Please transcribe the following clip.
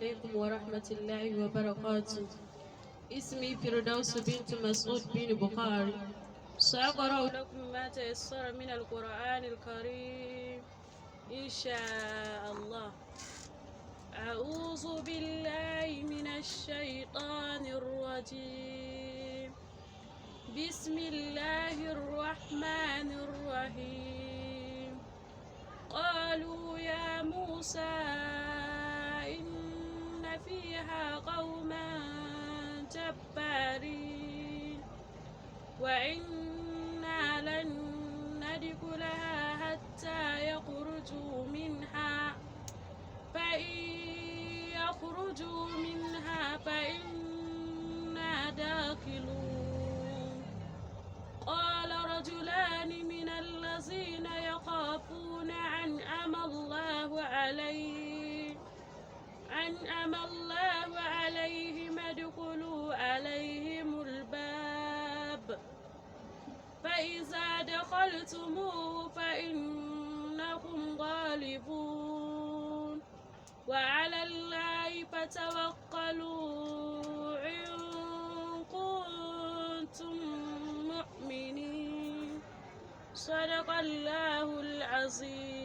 عليكم ورحمة الله وبركاته. اسمي فردوس بنت مسعود بن بخاري. سأقرأ لكم ما تيسر من القرآن الكريم إن شاء الله. أعوذ بالله من الشيطان الرجيم. بسم الله الرحمن الرحيم. قالوا يا موسى إن فيها قوما جبارين وإنا لن ندخلها حتى يخرجوا منها فإن يخرجوا منها فإنا داخلون. قال رجلان من الذين يخافون أنعم الله عليهم ادخلوا عليهم الباب فإذا دخلتموه فإنكم غالبون وعلى الله فتوكلوا إن كنتم مؤمنين. صدق الله العظيم.